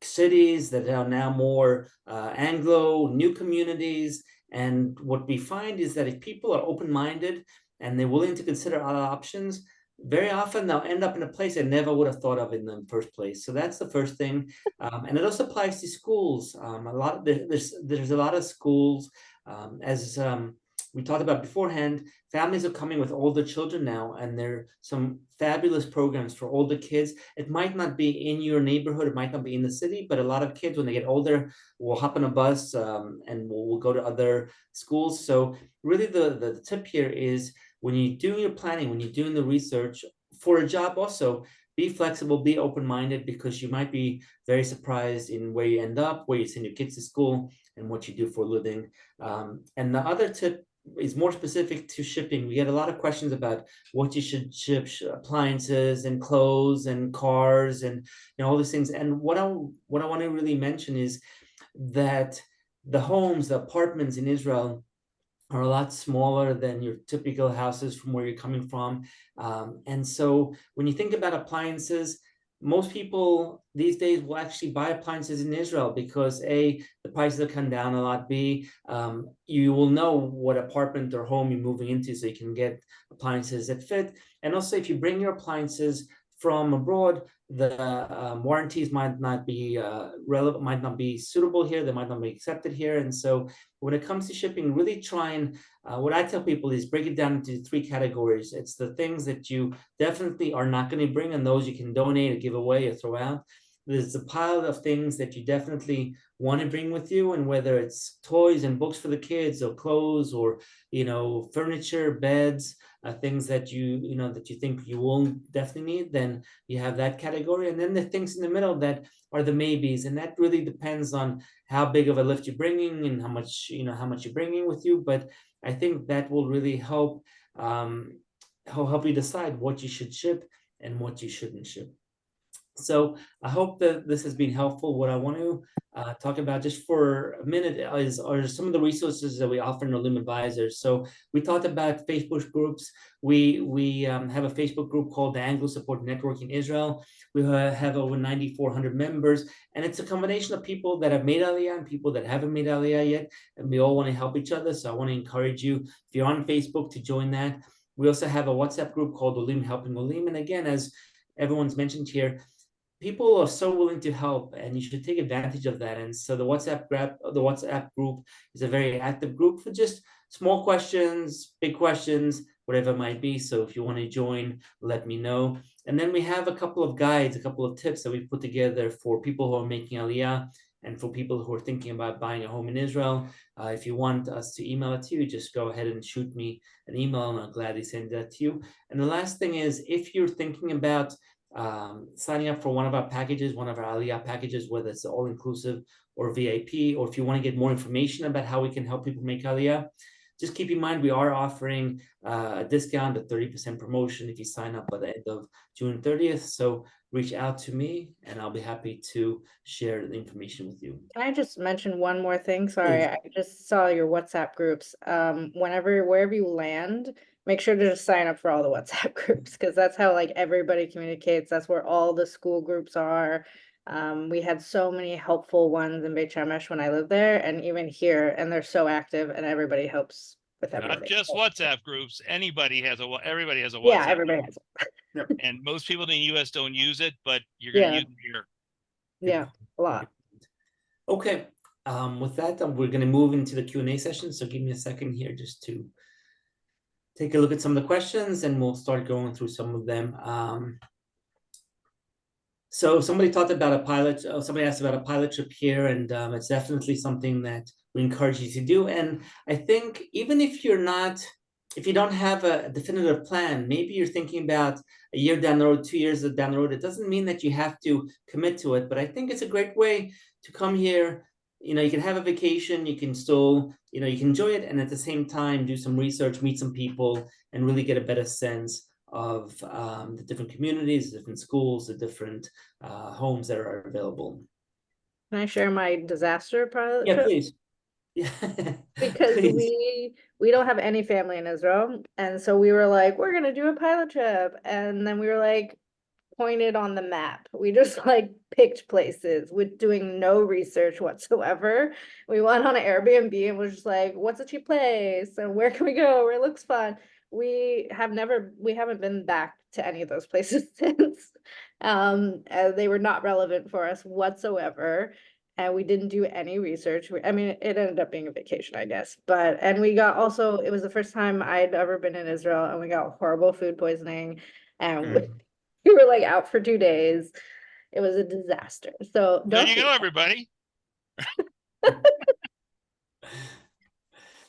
cities that are now more Anglo, new communities. And what we find is that if people are open-minded and they're willing to consider other options, very often they'll end up in a place they never would have thought of in the first place. So that's the first thing. And it also applies to schools. There's a lot of schools, as we talked about beforehand, families are coming with older children now, and there are some fabulous programs for older kids. It might not be in your neighborhood, it might not be in the city, but a lot of kids, when they get older, will hop on a bus and will go to other schools. So really the tip here is, when you're doing your planning, when you're doing the research for a job also, be flexible, be open-minded, because you might be very surprised in where you end up, where you send your kids to school, and what you do for a living. And the other tip is more specific to shipping. We get a lot of questions about what you should ship, appliances and clothes and cars and all these things. And what I want to really mention is that the homes, the apartments in Israel are a lot smaller than your typical houses from where you're coming from. And so when you think about appliances, most people these days will actually buy appliances in Israel because A, the prices have come down a lot. B, you will know what apartment or home you're moving into, so you can get appliances that fit. And also, if you bring your appliances from abroad, the warranties might not be relevant, might not be suitable here, they might not be accepted here. And so when it comes to shipping, really try and, what I tell people is break it down into 3 categories. It's the things that you definitely are not going to bring, and those you can donate or give away or throw out. There's a pile of things that you definitely want to bring with you, and whether it's toys and books for the kids or clothes or furniture, beds, things that you think you will definitely need, then you have that category. And then the things in the middle that are the maybes, and that really depends on how big of a lift you're bringing and how much you're bringing with you. But I think that will really help you decide what you should ship and what you shouldn't ship. So I hope that this has been helpful. What I want to talk about just for a minute are some of the resources that we offer in Olim Advisors. So we talked about Facebook groups. We have a Facebook group called the Anglo Support Network in Israel. We have over 9,400 members, and it's a combination of people that have made Aliyah and people that haven't made Aliyah yet, and we all want to help each other. So I want to encourage you, if you're on Facebook, to join that. We also have a WhatsApp group called Olim Helping Olim, and again, as everyone's mentioned here, people are so willing to help, and you should take advantage of that. And so the WhatsApp group is a very active group for just small questions, big questions, whatever it might be. So if you want to join, let me know. And then we have a couple of guides, a couple of tips that we've put together for people who are making Aliyah and for people who are thinking about buying a home in Israel. If you want us to email it to you, just go ahead and shoot me an email, and I'll gladly send that to you. And the last thing is, if you're thinking about signing up for one of our packages, one of our Aliyah packages, whether it's all-inclusive or VIP, or if you want to get more information about how we can help people make Aliyah, just keep in mind we are offering a discount, a 30% promotion if you sign up by the end of June 30th. So reach out to me and I'll be happy to share the information with you. Can I just mention one more thing? Sorry, Please. I just saw your WhatsApp groups. Wherever you land, make sure to just sign up for all the WhatsApp groups, because that's how everybody communicates. That's where all the school groups are. We had so many helpful ones in Beit Shemesh when I lived there, and even here, and they're so active, and everybody helps with everybody. Not just WhatsApp groups. Everybody has a WhatsApp. Yeah, everybody has it. And most people in the US don't use it, but you're going to use it here. Yeah, a lot. Okay, with that, we're going to move into the Q&A session. So give me a second here just to take a look at some of the questions, and we'll start going through some of them. So somebody talked about somebody asked about a pilot trip here, and it's definitely something that we encourage you to do. And I think even if you don't have a definitive plan, maybe you're thinking about a year down the road, 2 years down the road, it doesn't mean that you have to commit to it. But I think it's a great way to come here. You can have a vacation, you can still, you can enjoy it, and at the same time do some research, meet some people, and really get a better sense of the different communities, the different schools, the different homes that are available. Can I share my disaster pilot Yeah, trip? please. Yeah, Because please. we don't have any family in Israel, and so we were like, we're gonna do a pilot trip, and then we were like pointed on the map. We just like picked places with doing no research whatsoever. We went on an Airbnb and was just like, what's a cheap place and where can we go where it looks fun? We haven't been back to any of those places since. They were not relevant for us whatsoever. And we didn't do any research. I mean, it ended up being a vacation, I guess. And we got also, it was the first time I'd ever been in Israel, and we got horrible food poisoning. And we were like out for 2 days. It was a disaster. So There don't you do go, that. everybody.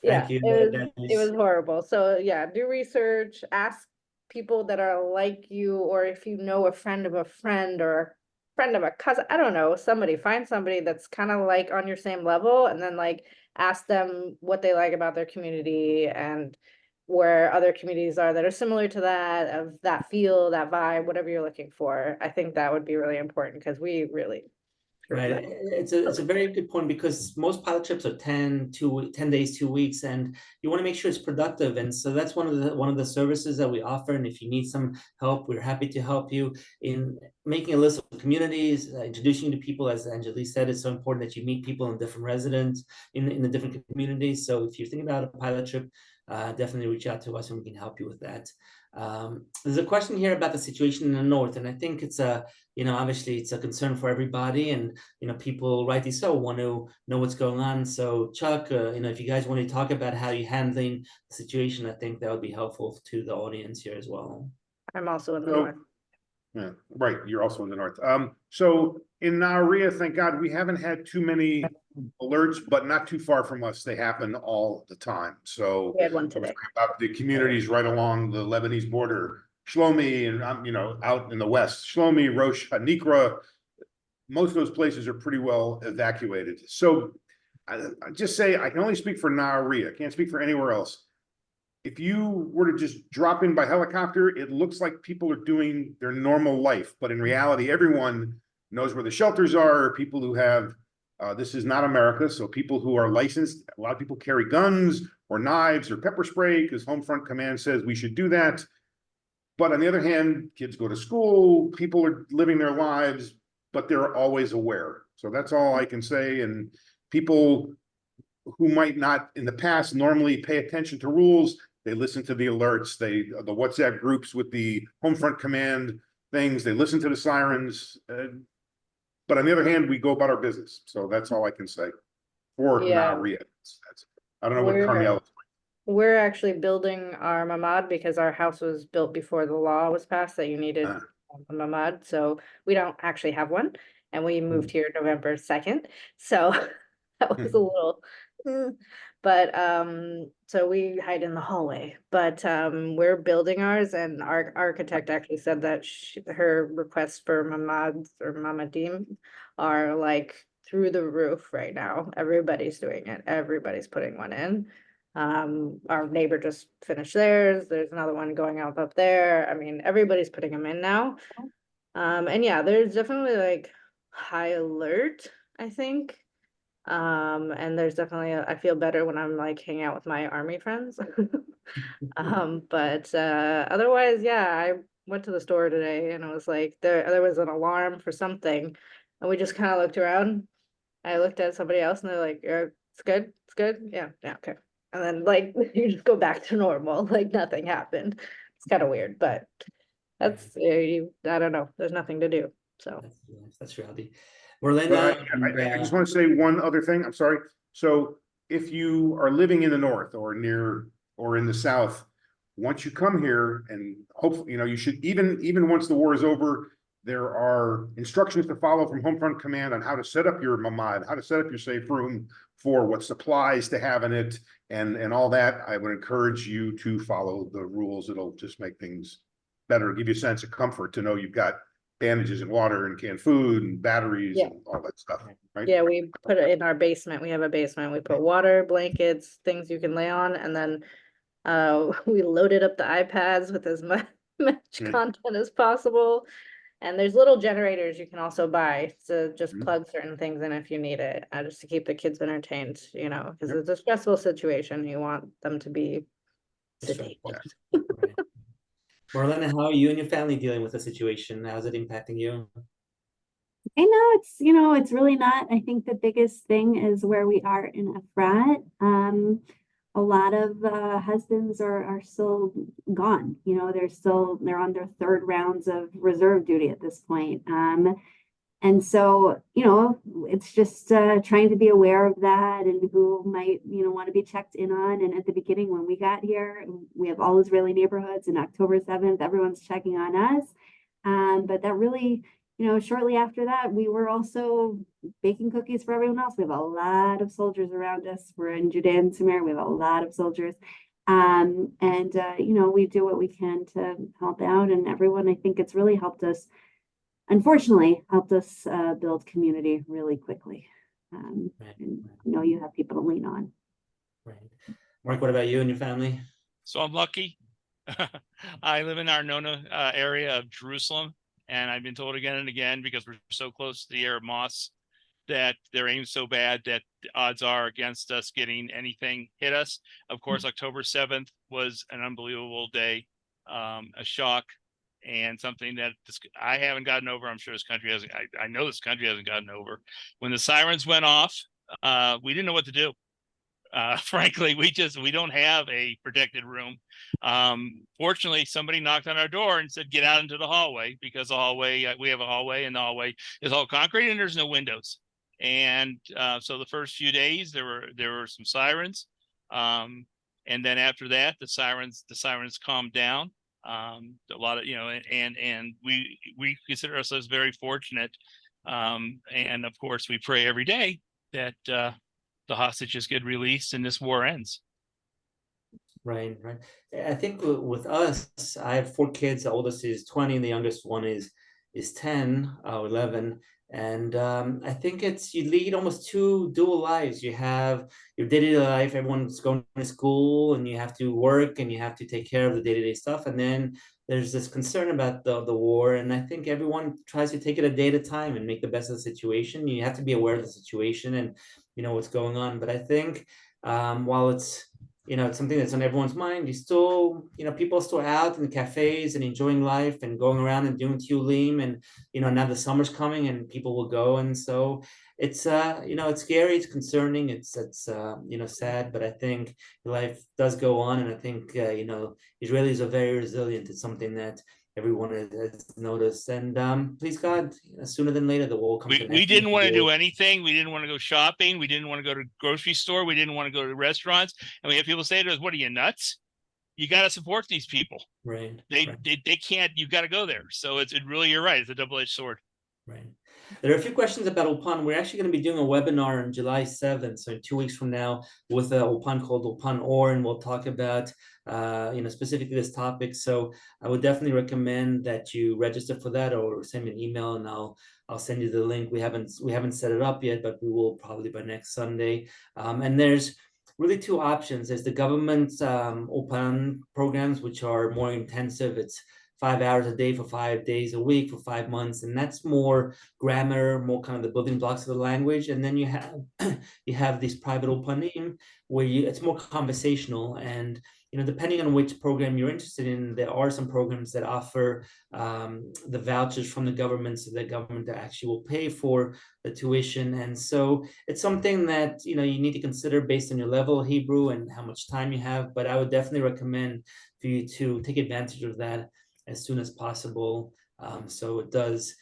Yeah, Thank you. it was horrible. So yeah, do research, ask people that are like you, or if you know a friend of a friend or a friend of a cousin, I don't know, find somebody that's kind of like on your same level, and then like ask them what they like about their community and where other communities are that are similar to that, of that feel, that vibe, whatever you're looking for. I think that would be really important because we really Right. It's a very good point, because most pilot trips are 10 days, 2 weeks, and you want to make sure it's productive. And so that's one of the services that we offer. And if you need some help, we're happy to help you in making a list of communities, introducing you to people. As Angelique said, it's so important that you meet people in different residents in the different communities. So if you're thinking about a pilot trip, definitely reach out to us and we can help you with that. There's a question here about the situation in the north, and I think it's obviously it's a concern for everybody, and people rightly so want to know what's going on. So Chuck, if you guys want to talk about how you're handling the situation, I think that would be helpful to the audience here as well. I'm also in the north. Yeah, right. You're also in the north. So in Nahariya, thank God, we haven't had too many alerts, but not too far from us. They happen all the time. So We had one today. about the communities right along the Lebanese border, Shlomi, and out in the west, Shlomi, Rosh Hanikra, most of those places are pretty well evacuated. So I just say, I can only speak for Nahariya. I can't speak for anywhere else. If you were to just drop in by helicopter, it looks like people are doing their normal life, but in reality, everyone knows where the shelters are. People who have, this is not America, so people who are licensed, a lot of people carry guns or knives or pepper spray because Homefront Command says we should do that. But on the other hand, kids go to school, people are living their lives, but they're always aware. So that's all I can say. And people who might not in the past normally pay attention to rules, they listen to the alerts, the WhatsApp groups with the Homefront Command things, they listen to the sirens. But on the other hand, we go about our business. So that's all I can say for Nahariya. I don't know what Carmel is. We're actually building our mamad because our house was built before the law was passed that you needed a mamad. So we don't actually have one. And we moved here November 2nd. So that was a little, but so we hide in the hallway, but we're building ours, and our architect actually said that her requests for mamads or mamadim are like through the roof right now. Everybody's doing it. Everybody's putting one in. Our neighbor just finished theirs. There's another one going up there. I mean, everybody's putting them in now. And yeah, there's definitely like high alert, I think. And there's definitely I feel better when I'm like hanging out with my army friends. But otherwise, yeah, I went to the store today and it was like there was an alarm for something, and we just kind of looked around. I looked at somebody else and they're like, it's good, yeah, okay. And then like you just go back to normal, like nothing happened. It's kind of weird, but that's I don't know. There's nothing to do. So that's reality. Merlina, I just want to say one other thing. I'm sorry. So if you are living in the north or near or in the south, once you come here, and hopefully, you should even once the war is over, There are instructions to follow from Homefront Command on how to set up your mamad, how to set up your safe room, for what supplies to have in it, and all that. I would encourage you to follow the rules. It'll just make things better, give you a sense of comfort to know you've got bandages and water and canned food and batteries Yeah. and all that stuff, right? Yeah, we put it in our basement. We have a basement. We put water, blankets, things you can lay on, and then we loaded up the iPads with as much content as possible. And there's little generators you can also buy to just plug certain things in if you need it, just to keep the kids entertained, you know, because it's a stressful situation. You want them to be sedated. Right. Marlena, how are you and your family dealing with the situation? How's it impacting you? I know it's, it's really not. I think the biggest thing is where we are in Efrat. A lot of husbands are still gone. They're on their third rounds of reserve duty at this point. And so, it's just trying to be aware of that and who might, want to be checked in on. And at the beginning, when we got here, we have all Israeli neighborhoods, and October 7th, everyone's checking on us. But that really, shortly after that, we were also baking cookies for everyone else. We have a lot of soldiers around us. We're in Judea and Samaria. We have a lot of soldiers. We do what we can to help out. And everyone, I think it's really helped us, unfortunately, build community really quickly. And, you have people to lean on. Right. Mark, what about you and your family? So I'm lucky. I live in our Nona area of Jerusalem, and I've been told again and again, because we're so close to the Arab mosques, that they're aimed so bad that the odds are against us getting anything hit us. Of course, October 7th was an unbelievable day, a shock, and something that I haven't gotten over. I'm sure this country hasn't. I know this country hasn't gotten over. When the sirens went off, we didn't know what to do. Frankly, we don't have a protected room. Fortunately, somebody knocked on our door and said, get out into the hallway, because the hallway, we have a hallway, and the hallway is all concrete and there's no windows. And so the first few days there were some sirens. And then after that, the sirens calmed down. A lot of, and we consider ourselves very fortunate. And of course we pray every day that the hostages get released and this war ends. Right. I think with us, I have 4 kids. The oldest is 20, and the youngest one is 10 or 11. And I think you lead almost 2 dual lives. You have your day-to-day life, everyone's going to school, and you have to work, and you have to take care of the day-to-day stuff. And then there's this concern about the war. And I think everyone tries to take it a day at a time and make the best of the situation. You have to be aware of the situation and what's going on. But I think while it's something that's on everyone's mind, you still, people are still out in the cafes and enjoying life and going around and doing Tulim, and now the summer's coming and people will go. And so it's it's scary, it's concerning, it's sad, but I think life does go on. And I think Israelis are very resilient. It's something that everyone has noticed. And please God, sooner than later the war will come to an end. We didn't want to do anything. We didn't want to go shopping. We didn't want to go to grocery store. We didn't want to go to restaurants. And we have people say to us, what are you, nuts? You got to support these people. Right. They can't, you've got to go there. So it really, you're right. It's a double-edged sword. Right. There are a few questions about Ulpan. We're actually going to be doing a webinar on July 7th, so 2 weeks from now, with a Ulpan called Ulpan Or, and we'll talk about specifically this topic. So I would definitely recommend that you register for that, or send me an email, and I'll send you the link. We haven't set it up yet, but we will probably by next Sunday. And there's really 2 options. There's the government's Ulpan programs, which are more intensive. It's 5 hours a day for 5 days a week for 5 months, and that's more grammar, more kind of the building blocks of the language. And then you have these private Ulpanim, where it's more conversational. And depending on which program you're interested in, there are some programs that offer the vouchers from the government, so the government actually will pay for the tuition. And so it's something that you need to consider based on your level of Hebrew and how much time you have. But I would definitely recommend for you to take advantage of that as soon as possible. So it does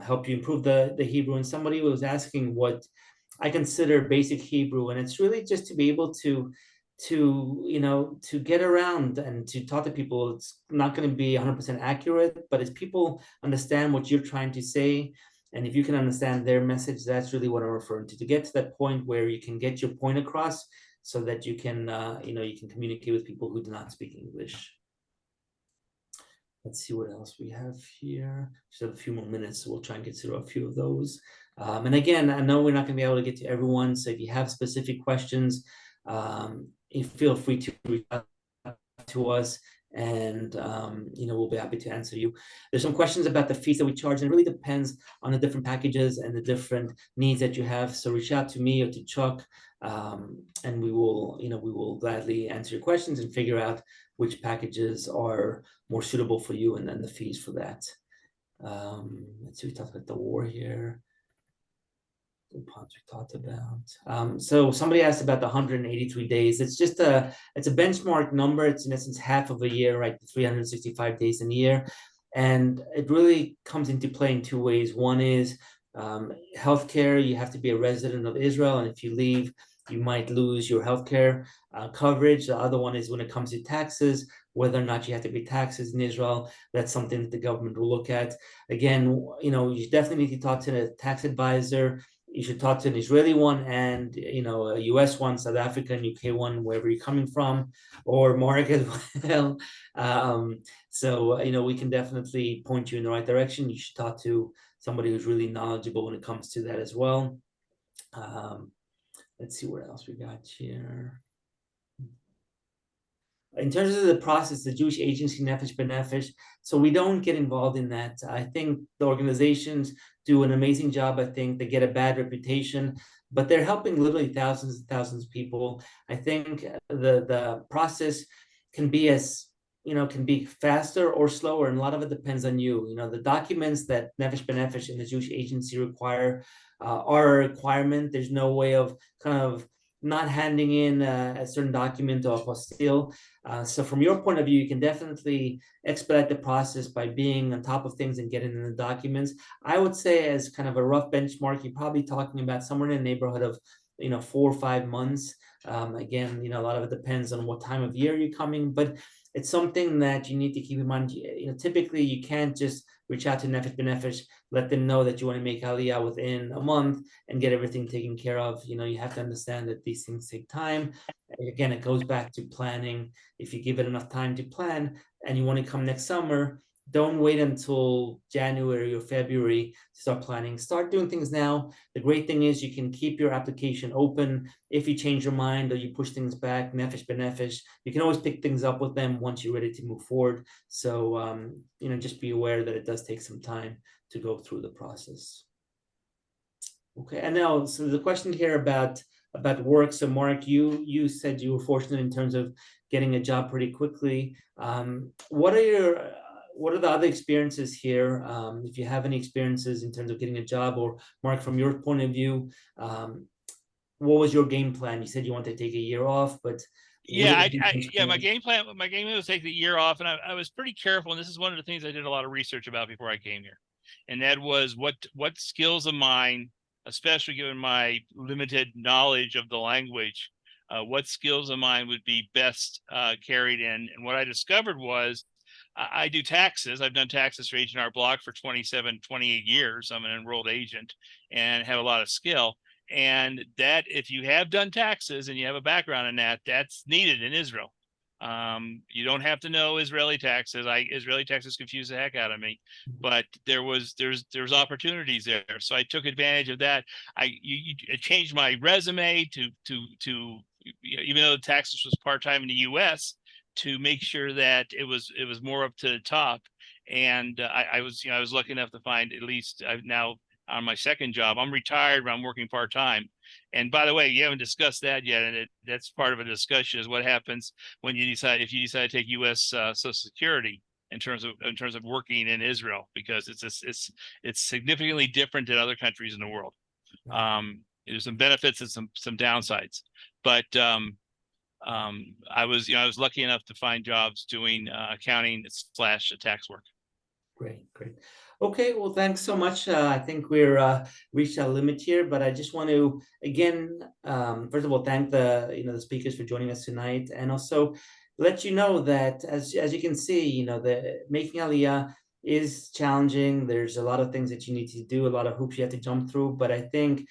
help you improve the Hebrew. And somebody was asking what I consider basic Hebrew, and it's really just to be able to to get around and to talk to people. It's not going to be 100% accurate, but as people understand what you're trying to say, and if you can understand their message, that's really what I'm referring to get to that point where you can get your point across so that you can you can communicate with people who do not speak English. Let's see what else we have here. Just have a few more minutes, so we'll try and get through a few of those. And again, I know we're not going to be able to get to everyone, so if you have specific questions, you feel free to reach out to us, and we'll be happy to answer you. There's some questions about the fees that we charge, and it really depends on the different packages and the different needs that you have. So reach out to me or to Chuck, and we will gladly answer your questions and figure out which packages are more suitable for you, and then the fees for that. Let's see, we talked about the war here. The points we talked about. So somebody asked about the 183 days. It's just it's a benchmark number. It's in essence half of a year, right? 365 days in a year. And it really comes into play in two ways. One is healthcare. You have to be a resident of Israel, and if you leave, you might lose your healthcare coverage. The other one is when it comes to taxes, whether or not you have to pay taxes in Israel. That's something that the government will look at. Again, you definitely need to talk to a tax advisor. You should talk to an Israeli one and a US one, South African, UK one, wherever you're coming from, or Mark as well. So we can definitely point you in the right direction. You should talk to somebody who's really knowledgeable when it comes to that as well. Let's see what else we got here. In terms of the process, the Jewish agency Nefesh B'Nefesh, so we don't get involved in that. I think the organizations do an amazing job. I think they get a bad reputation, but they're helping literally thousands and thousands of people. I think the process can be can be faster or slower, and a lot of it depends on you. The documents that Nefesh B'Nefesh and the Jewish agency require are a requirement. There's no way of kind of not handing in a certain document or apostille. So from your point of view, you can definitely expedite the process by being on top of things and getting in the documents. I would say as kind of a rough benchmark, you're probably talking about somewhere in the neighborhood of 4 or 5 months. Again, a lot of it depends on what time of year you're coming, but it's something that you need to keep in mind. Typically you can't just reach out to Nefesh B'Nefesh, let them know that you want to make Aliyah within a month and get everything taken care of. You have to understand that these things take time. Again, it goes back to planning. If you give it enough time to plan and you want to come next summer, don't wait until January or February to start planning. Start doing things now. The great thing is you can keep your application open. If you change your mind or you push things back, Nefesh B'Nefesh, you can always pick things up with them once you're ready to move forward. So, just be aware that it does take some time to go through the process. Okay, and now, so the question here about work. So Mark, you said you were fortunate in terms of getting a job pretty quickly. What are the other experiences here? If you have any experiences in terms of getting a job, or Mark, from your point of view, what was your game plan? You said you wanted to take a year off, but my game plan was take the year off, and I was pretty careful. And this is one of the things I did a lot of research about before I came here, and that was what skills of mine, especially given my limited knowledge of the language, what skills of mine would be best carried in. And what I discovered was I do taxes. I've done taxes for H&R Block for 28 years. I'm an enrolled agent and have a lot of skill. And that if you have done taxes and you have a background in that, that's needed in Israel. You don't have to know Israeli taxes. Israeli taxes confuse the heck out of me, but there's opportunities there. So I took advantage of that. I changed my resume to even though the taxes was part-time in the US, to make sure that it was more up to the top. And I was lucky enough to find, at least I've now on my second job, I'm retired, but I'm working part-time. And by the way, you haven't discussed that yet, and that's part of a discussion, is what happens when you decide to take U.S. Social Security in terms of working in Israel, because it's significantly different than other countries in the world. There's some benefits and some downsides, but I was lucky enough to find jobs doing accounting / tax work. Great. Okay, well, thanks so much. I think we're reached our limit here, but I just want to again, first of all, thank the speakers for joining us tonight, and also let you know that as you can see, the making Aliyah is challenging. There's a lot of things that you need to do, a lot of hoops you have to jump through, but I think,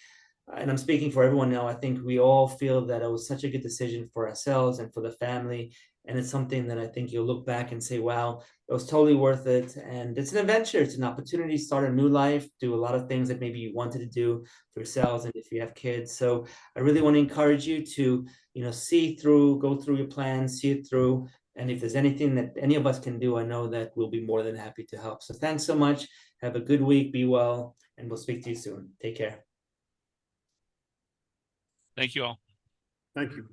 and I'm speaking for everyone now, I think we all feel that it was such a good decision for ourselves and for the family. And it's something that I think you'll look back and say, wow, it was totally worth it. And it's an adventure. It's an opportunity to start a new life, do a lot of things that maybe you wanted to do for yourselves and if you have kids. So I really want to encourage you to, see through, go through your plans, see it through. And if there's anything that any of us can do, I know that we'll be more than happy to help. So thanks so much. Have a good week. Be well. And we'll speak to you soon. Take care. Thank you all. Thank you.